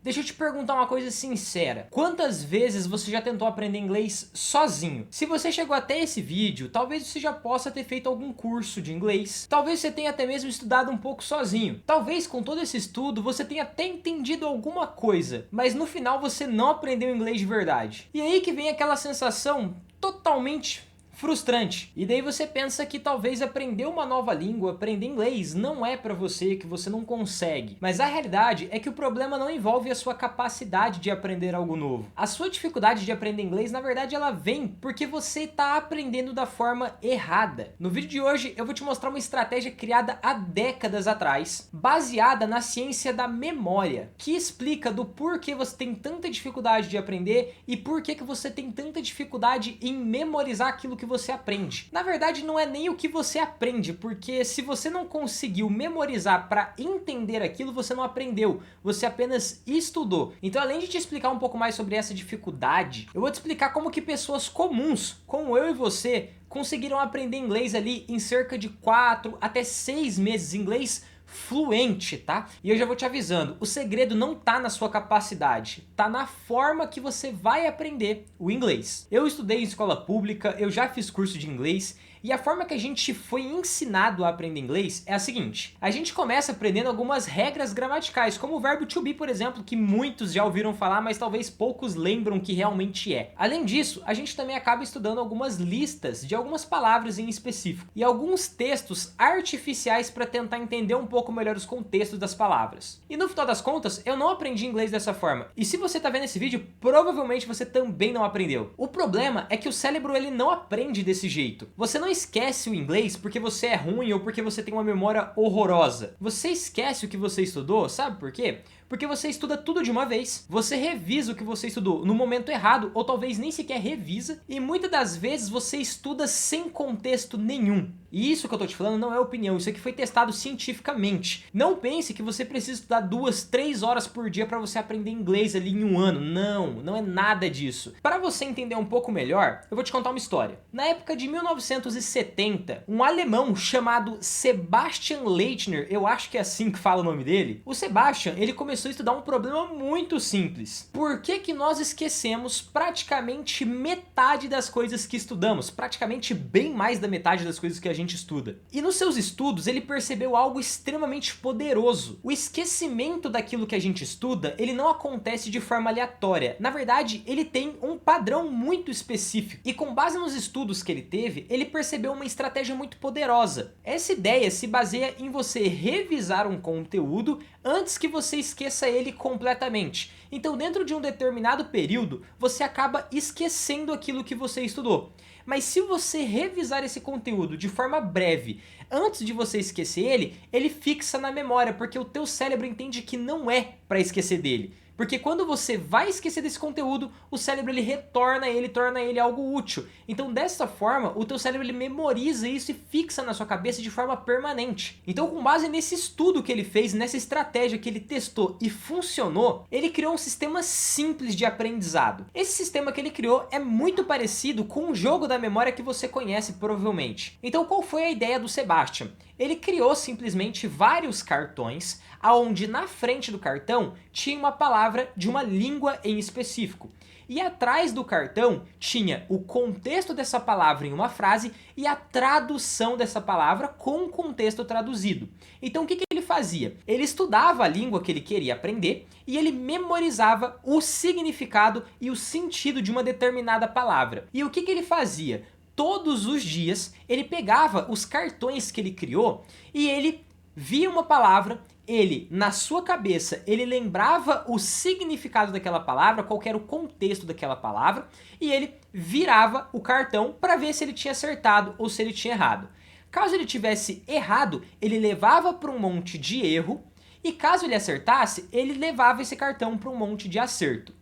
Deixa eu te perguntar uma coisa sincera. Quantas vezes você já tentou aprender inglês sozinho? Se você chegou até esse vídeo, talvez você já possa ter feito algum curso de inglês. Talvez você tenha até mesmo estudado um pouco sozinho. Talvez com todo esse estudo você tenha até entendido alguma coisa, mas no final você não aprendeu inglês de verdade. E aí que vem aquela sensação totalmente frustrante. E daí você pensa que talvez aprender uma nova língua, aprender inglês, não é pra você, que você não consegue. Mas a realidade é que o problema não envolve a sua capacidade de aprender algo novo. A sua dificuldade de aprender inglês, na verdade, ela vem porque você está aprendendo da forma errada. No vídeo de hoje, eu vou te mostrar uma estratégia criada há décadas atrás, baseada na ciência da memória, que explica do porquê você tem tanta dificuldade de aprender e por que você tem tanta dificuldade em memorizar aquilo que você aprende. Na verdade, não é nem o que você aprende, porque se você não conseguiu memorizar para entender aquilo, você não aprendeu, você apenas estudou. Então, além de te explicar um pouco mais sobre essa dificuldade, eu vou te explicar como que pessoas comuns, como eu e você, conseguiram aprender inglês ali em cerca de 4 até 6 meses, inglês fluente, tá? E eu já vou te avisando, o segredo não tá na sua capacidade, tá na forma que você vai aprender o inglês. Eu estudei em escola pública, eu já fiz curso de inglês, e a forma que a gente foi ensinado a aprender inglês é a seguinte: a gente começa aprendendo algumas regras gramaticais, como o verbo to be, por exemplo, que muitos já ouviram falar, mas talvez poucos lembram que realmente é. Além disso, a gente também acaba estudando algumas listas de algumas palavras em específico, e alguns textos artificiais para tentar entender um pouco melhor os contextos das palavras. E no final das contas, eu não aprendi inglês dessa forma. E se você tá vendo esse vídeo, provavelmente você também não aprendeu. O problema é que o cérebro ele não aprende desse jeito. Você não esquece o inglês porque você é ruim ou porque você tem uma memória horrorosa. Você esquece o que você estudou, sabe por quê? Porque você estuda tudo de uma vez, você revisa o que você estudou no momento errado, ou talvez nem sequer revisa, e muitas das vezes você estuda sem contexto nenhum. E isso que eu tô te falando não é opinião, isso aqui foi testado cientificamente. Não pense que você precisa estudar 2, 3 horas por dia para você aprender inglês ali em um ano. Não, não é nada disso. Para você entender um pouco melhor, eu vou te contar uma história. Na época de 1970, um alemão chamado Sebastian Leitner, eu acho que é assim que fala o nome dele, o Sebastian, ele começou a estudar um problema muito simples. Por que que nós esquecemos praticamente metade das coisas que estudamos? Praticamente bem mais da metade das coisas que a gente estuda. E nos seus estudos ele percebeu algo extremamente poderoso. O esquecimento daquilo que a gente estuda, ele não acontece de forma aleatória. Na verdade, ele tem um padrão muito específico. E com base nos estudos que ele teve, ele percebeu uma estratégia muito poderosa. Essa ideia se baseia em você revisar um conteúdo antes que você esqueça ele completamente. Então, dentro de um determinado período, você acaba esquecendo aquilo que você estudou. Mas se você revisar esse conteúdo de forma breve, antes de você esquecer ele, ele fixa na memória, porque o teu cérebro entende que não é para esquecer dele. Porque quando você vai esquecer desse conteúdo, o cérebro ele retorna ele, torna ele algo útil. Então dessa forma, o teu cérebro ele memoriza isso e fixa na sua cabeça de forma permanente. Então com base nesse estudo que ele fez, nessa estratégia que ele testou e funcionou, ele criou um sistema simples de aprendizado. Esse sistema que ele criou é muito parecido com um jogo da memória que você conhece provavelmente. Então qual foi a ideia do Sebastian? Ele criou simplesmente vários cartões, aonde na frente do cartão tinha uma palavra de uma língua em específico. E atrás do cartão tinha o contexto dessa palavra em uma frase e a tradução dessa palavra com o contexto traduzido. Então o que ele fazia? Ele estudava a língua que ele queria aprender e ele memorizava o significado e o sentido de uma determinada palavra. E o que ele fazia? Todos os dias ele pegava os cartões que ele criou e ele via uma palavra, ele, na sua cabeça, ele lembrava o significado daquela palavra, qual era o contexto daquela palavra, e ele virava o cartão para ver se ele tinha acertado ou se ele tinha errado. Caso ele tivesse errado, ele levava para um monte de erro, e caso ele acertasse, ele levava esse cartão para um monte de acerto.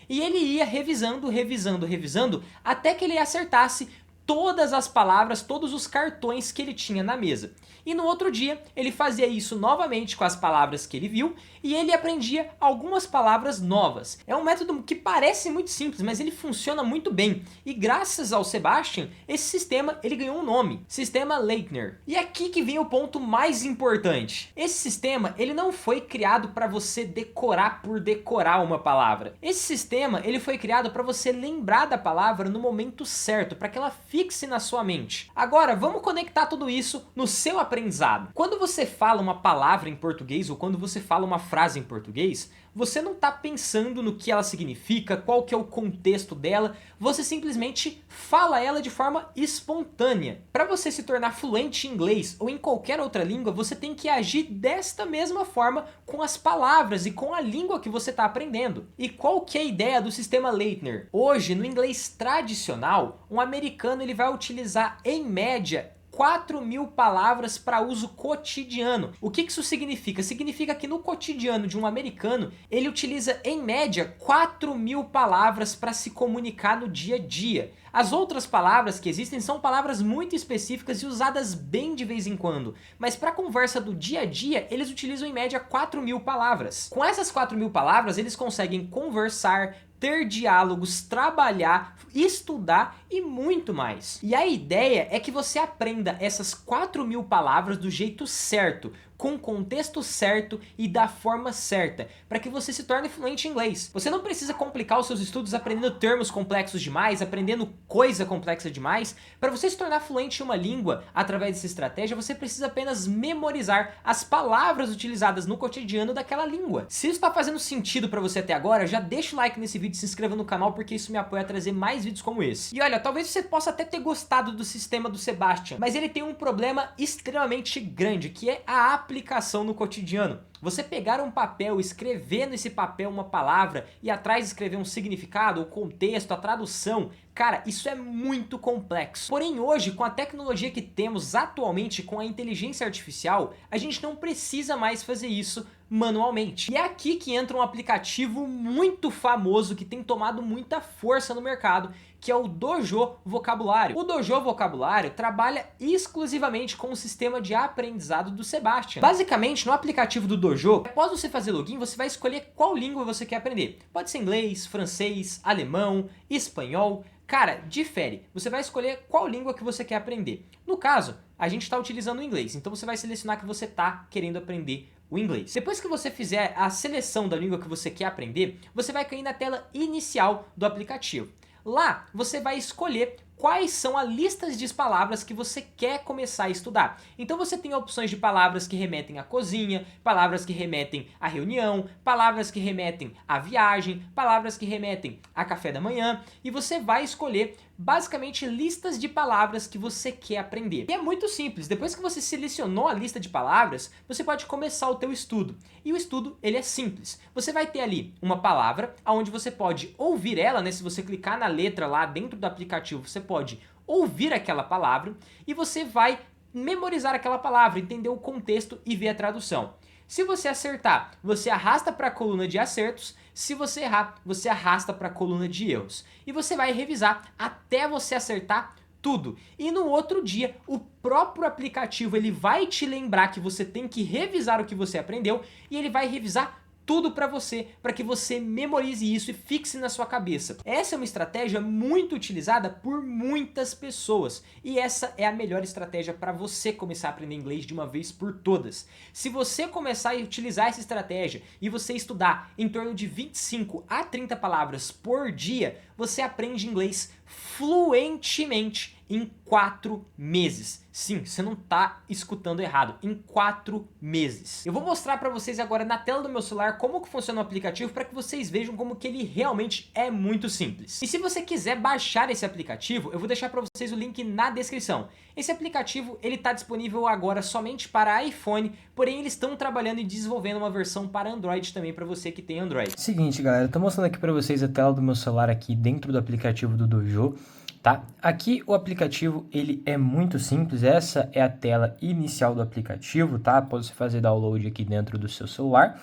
E ele ia revisando, revisando, revisando, até que ele acertasse todas as palavras, todos os cartões que ele tinha na mesa. E no outro dia, ele fazia isso novamente com as palavras que ele viu e ele aprendia algumas palavras novas. É um método que parece muito simples, mas ele funciona muito bem. E graças ao Sebastian, esse sistema ele ganhou um nome, Sistema Leitner. E aqui que vem o ponto mais importante. Esse sistema ele não foi criado para você decorar por decorar uma palavra. Esse sistema ele foi criado para você lembrar da palavra no momento certo, para que ela fixe na sua mente. Agora, vamos conectar tudo isso no seu aprendizado. Quando você fala uma palavra em português ou quando você fala uma frase em português, você não está pensando no que ela significa, qual que é o contexto dela, você simplesmente fala ela de forma espontânea. Para você se tornar fluente em inglês ou em qualquer outra língua, você tem que agir desta mesma forma com as palavras e com a língua que você está aprendendo. E qual que é a ideia do sistema Leitner? Hoje, no inglês tradicional, um americano ele vai utilizar em média 4.000 palavras para uso cotidiano. O que isso significa? Significa que no cotidiano de um americano, ele utiliza em média 4.000 palavras para se comunicar no dia a dia. As outras palavras que existem são palavras muito específicas e usadas bem de vez em quando, mas para a conversa do dia a dia, eles utilizam em média 4.000 palavras. Com essas 4.000 palavras, eles conseguem conversar, ter diálogos, trabalhar, estudar e muito mais. E a ideia é que você aprenda essas 4.000 palavras do jeito certo, com o contexto certo e da forma certa, para que você se torne fluente em inglês. Você não precisa complicar os seus estudos aprendendo termos complexos demais, aprendendo coisa complexa demais. Para você se tornar fluente em uma língua através dessa estratégia, você precisa apenas memorizar as palavras utilizadas no cotidiano daquela língua. Se isso está fazendo sentido para você até agora, já deixa o like nesse vídeo e se inscreva no canal, porque isso me apoia a trazer mais vídeos como esse. E olha, talvez você possa até ter gostado do sistema do Sebastian, mas ele tem um problema extremamente grande, que é a aplicação no cotidiano. Você pegar um papel, escrever nesse papel uma palavra e atrás escrever um significado, o contexto, a tradução, cara, isso é muito complexo. Porém hoje, com a tecnologia que temos atualmente, com a inteligência artificial, a gente não precisa mais fazer isso manualmente. E é aqui que entra um aplicativo muito famoso que tem tomado muita força no mercado, que é o Dojo Vocabulário. O Dojo Vocabulário trabalha exclusivamente com o sistema de aprendizado do Sebastian. Basicamente, no aplicativo do Dojo, após você fazer login, você vai escolher qual língua você quer aprender. Pode ser inglês, francês, alemão, espanhol. Cara, difere. Você vai escolher qual língua que você quer aprender. No caso, a gente está utilizando o inglês, então você vai selecionar que você está querendo aprender o inglês. Depois que você fizer a seleção da língua que você quer aprender, você vai cair na tela inicial do aplicativo. Lá, você vai escolher quais são as listas de palavras que você quer começar a estudar. Então você tem opções de palavras que remetem à cozinha, palavras que remetem à reunião, palavras que remetem à viagem, palavras que remetem a café da manhã, e você vai escolher basicamente listas de palavras que você quer aprender. E é muito simples, depois que você selecionou a lista de palavras, você pode começar o teu estudo. E o estudo, ele é simples. Você vai ter ali uma palavra, onde você pode ouvir ela, né? Se você clicar na letra lá dentro do aplicativo, você pode ouvir aquela palavra e você vai memorizar aquela palavra, entender o contexto e ver a tradução. Se você acertar, você arrasta para a coluna de acertos. Se você errar, você arrasta para a coluna de erros. E você vai revisar até você acertar tudo. E no outro dia, o próprio aplicativo ele vai te lembrar que você tem que revisar o que você aprendeu e ele vai revisar tudo para que você memorize isso e fixe na sua cabeça. Essa é uma estratégia muito utilizada por muitas pessoas e essa é a melhor estratégia para você começar a aprender inglês de uma vez por todas. Se você começar a utilizar essa estratégia e você estudar em torno de 25 a 30 palavras por dia, você aprende inglês fluentemente em 4 meses. Sim, você não está escutando errado, em 4 meses. Eu vou mostrar para vocês agora na tela do meu celular como que funciona o aplicativo para que vocês vejam como que ele realmente é muito simples. E se você quiser baixar esse aplicativo, eu vou deixar para vocês o link na descrição. Esse aplicativo ele está disponível agora somente para iPhone, porém eles estão trabalhando e desenvolvendo uma versão para Android também para você que tem Android. Seguinte, galera, eu tô mostrando aqui para vocês a tela do meu celular aqui dentro do aplicativo do Dojo. Tá? Aqui o aplicativo ele é muito simples, essa é a tela inicial do aplicativo, tá? Pode você fazer download aqui dentro do seu celular.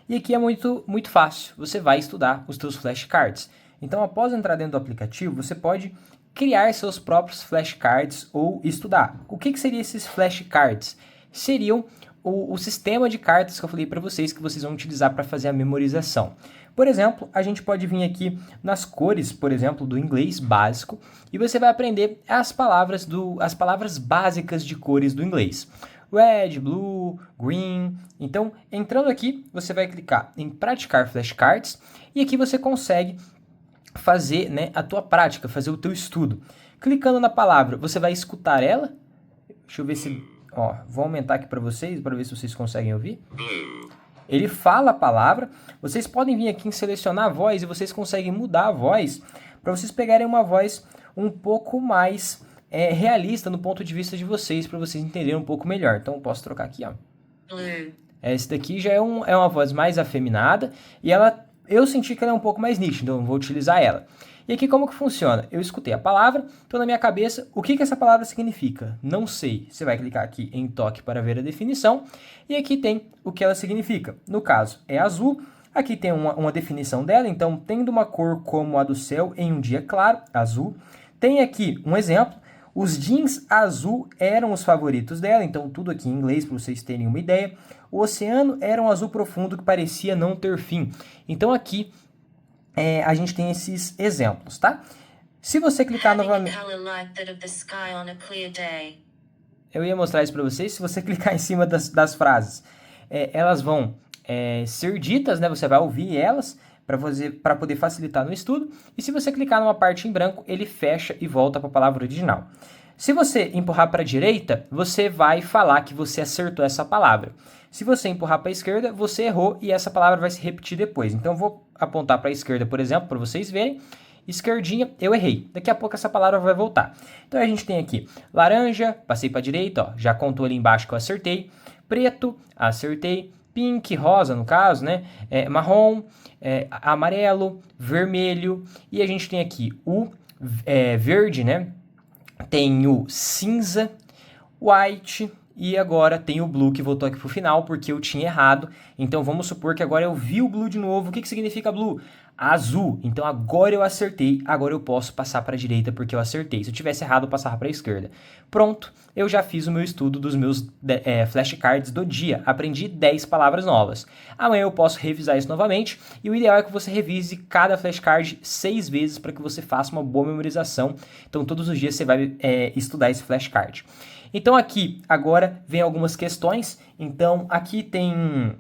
E aqui é muito fácil, você vai estudar os seus flashcards. Então após entrar dentro do aplicativo, você pode criar seus próprios flashcards ou estudar. O que seriam esses flashcards? Seriam o sistema de cartas que eu falei para vocês que vocês vão utilizar para fazer a memorização. Por exemplo, a gente pode vir aqui nas cores, por exemplo, do inglês básico, e você vai aprender as palavras básicas de cores do inglês. Red, blue, green. Então, entrando aqui, você vai clicar em praticar flashcards e aqui você consegue fazer, né, a tua prática, fazer o teu estudo. Clicando na palavra, você vai escutar ela. Deixa eu ver se... Ó, vou aumentar aqui para vocês, para ver se vocês conseguem ouvir. Ele fala a palavra. Vocês podem vir aqui em selecionar a voz e vocês conseguem mudar a voz para vocês pegarem uma voz um pouco mais realista no ponto de vista de vocês, para vocês entenderem um pouco melhor. Então, eu posso trocar aqui, ó. Esse daqui já é uma voz mais afeminada e eu senti que ela é um pouco mais nítida, então eu vou utilizar ela. E aqui como que funciona? Eu escutei a palavra, então na minha cabeça, o que essa palavra significa? Não sei. Você vai clicar aqui em toque para ver a definição, e aqui tem o que ela significa. No caso, é azul, aqui tem uma definição dela, então tendo uma cor como a do céu em um dia claro, azul. Tem aqui um exemplo, os jeans azul eram os favoritos dela, então tudo aqui em inglês para vocês terem uma ideia. O oceano era um azul profundo que parecia não ter fim. Então aqui a gente tem esses exemplos, tá? Se você clicar novamente... Eu ia mostrar isso para vocês. Se você clicar em cima das frases, elas vão ser ditas, né? Você vai ouvir elas para poder facilitar no estudo. E se você clicar numa parte em branco, ele fecha e volta para a palavra original. Se você empurrar para a direita, você vai falar que você acertou essa palavra. Se você empurrar para a esquerda, você errou e essa palavra vai se repetir depois. Então, eu vou apontar para a esquerda, por exemplo, para vocês verem. Esquerdinha, eu errei. Daqui a pouco essa palavra vai voltar. Então, a gente tem aqui laranja, passei para a direita, ó, já contou ali embaixo que eu acertei. Preto, acertei. Pink, rosa no caso, né? Marrom, amarelo, vermelho. E a gente tem aqui o verde, né? Tem o cinza, white e agora tem o blue que voltou aqui pro final porque eu tinha errado. Então vamos supor que agora eu vi o blue de novo. O que significa blue? Azul. Então agora eu acertei, agora eu posso passar para a direita porque eu acertei. Se eu tivesse errado, eu passava para a esquerda. Pronto, eu já fiz o meu estudo dos meus flashcards do dia. Aprendi 10 palavras novas. Amanhã eu posso revisar isso novamente e o ideal é que você revise cada flashcard 6 vezes para que você faça uma boa memorização. Então todos os dias você vai estudar esse flashcard. Então aqui agora vem algumas questões. Então aqui tem...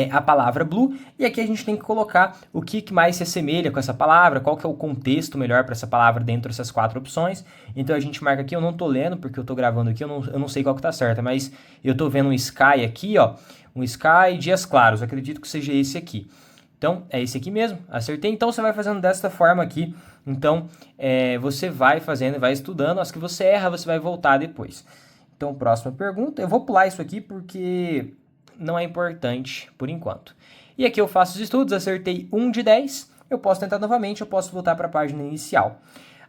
a palavra blue, e aqui a gente tem que colocar o que mais se assemelha com essa palavra, qual que é o contexto melhor para essa palavra dentro dessas 4 opções. Então a gente marca aqui, eu não tô lendo porque eu tô gravando aqui, eu não sei qual que tá certa, mas eu tô vendo um sky aqui, ó, um sky dias claros, eu acredito que seja esse aqui. Então é esse aqui mesmo, acertei. Então você vai fazendo desta forma aqui, então você vai fazendo e vai estudando, as que você erra você vai voltar depois. Então próxima pergunta, eu vou pular isso aqui porque... não é importante por enquanto. E aqui eu faço os estudos, acertei 1 de 10, eu posso tentar novamente, eu posso voltar para a página inicial.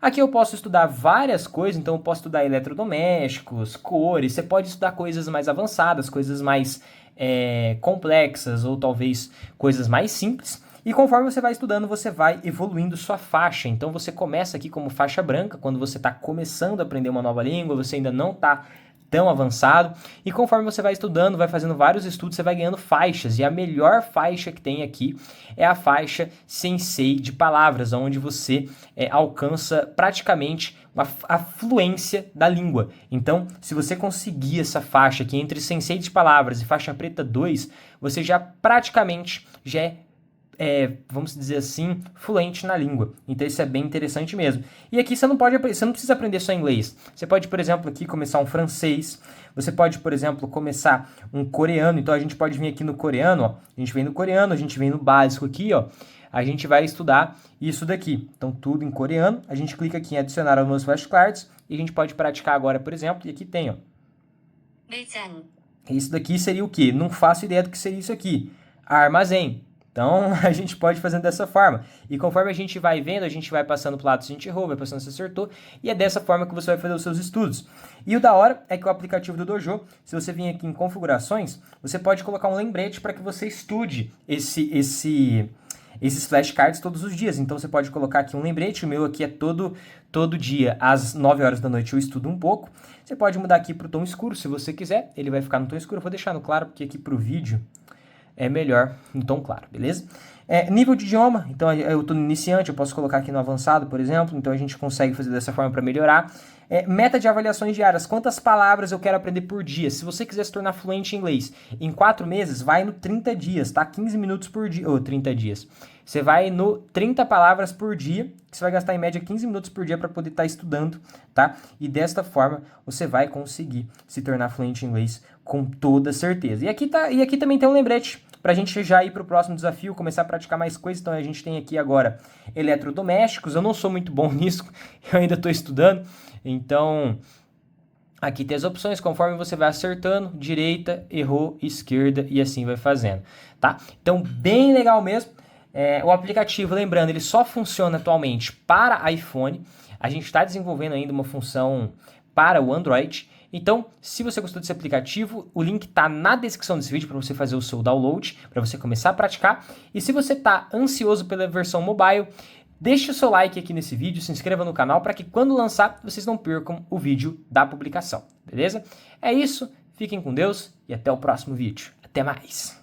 Aqui eu posso estudar várias coisas, então eu posso estudar eletrodomésticos, cores, você pode estudar coisas mais avançadas, coisas mais complexas ou talvez coisas mais simples. E conforme você vai estudando, você vai evoluindo sua faixa. Então você começa aqui como faixa branca, quando você está começando a aprender uma nova língua, você ainda não está tão avançado, e conforme você vai estudando, vai fazendo vários estudos, você vai ganhando faixas, e a melhor faixa que tem aqui é a faixa Sensei de palavras, onde você alcança praticamente a fluência da língua. Então, se você conseguir essa faixa aqui entre Sensei de palavras e faixa preta 2, você já praticamente vamos dizer assim, fluente na língua. Então isso é bem interessante mesmo. E aqui você não precisa aprender só inglês. Você pode, por exemplo, aqui começar um francês. Você pode, por exemplo, começar um coreano. Então a gente pode vir aqui no coreano, ó. A gente vem no coreano, a gente vem no básico aqui, ó. A gente vai estudar isso daqui. Então tudo em coreano. A gente clica aqui em adicionar aos meus flashcards e a gente pode praticar agora, por exemplo. E aqui tem, ó. Isso daqui seria o quê? Não faço ideia do que seria isso aqui. Armazém. Então, a gente pode fazer dessa forma. E conforme a gente vai vendo, a gente vai passando pro lado se a gente errou, vai passando se acertou. E é dessa forma que você vai fazer os seus estudos. E o da hora é que o aplicativo do Dojo, se você vir aqui em configurações, você pode colocar um lembrete para que você estude esses flashcards todos os dias. Então você pode colocar aqui um lembrete, o meu aqui é todo dia, às 9 horas da noite eu estudo um pouco. Você pode mudar aqui para o tom escuro, se você quiser, ele vai ficar no tom escuro. Eu vou deixar no claro, porque aqui para o vídeo é melhor no tom claro, beleza? Nível de idioma, então eu estou no iniciante, eu posso colocar aqui no avançado, por exemplo, então a gente consegue fazer dessa forma para melhorar. Meta de avaliações diárias, quantas palavras eu quero aprender por dia? Se você quiser se tornar fluente em inglês em 4 meses, vai no 30 dias, tá? 15 minutos por dia, ou 30 dias. Você vai no 30 palavras por dia, que você vai gastar em média 15 minutos por dia para poder estar estudando, tá? E desta forma você vai conseguir se tornar fluente em inglês com toda certeza. E aqui também tem um lembrete para a gente já ir para o próximo desafio, começar a praticar mais coisas. Então a gente tem aqui agora eletrodomésticos. Eu não sou muito bom nisso, eu ainda estou estudando. Então aqui tem as opções conforme você vai acertando, direita, errou, esquerda e assim vai fazendo, tá? Então bem legal mesmo. O aplicativo, lembrando, ele só funciona atualmente para iPhone. A gente está desenvolvendo ainda uma função para o Android. Então, se você gostou desse aplicativo, o link está na descrição desse vídeo para você fazer o seu download, para você começar a praticar. E se você está ansioso pela versão mobile, deixe o seu like aqui nesse vídeo, se inscreva no canal para que quando lançar, vocês não percam o vídeo da publicação, beleza? É isso, fiquem com Deus e até o próximo vídeo. Até mais!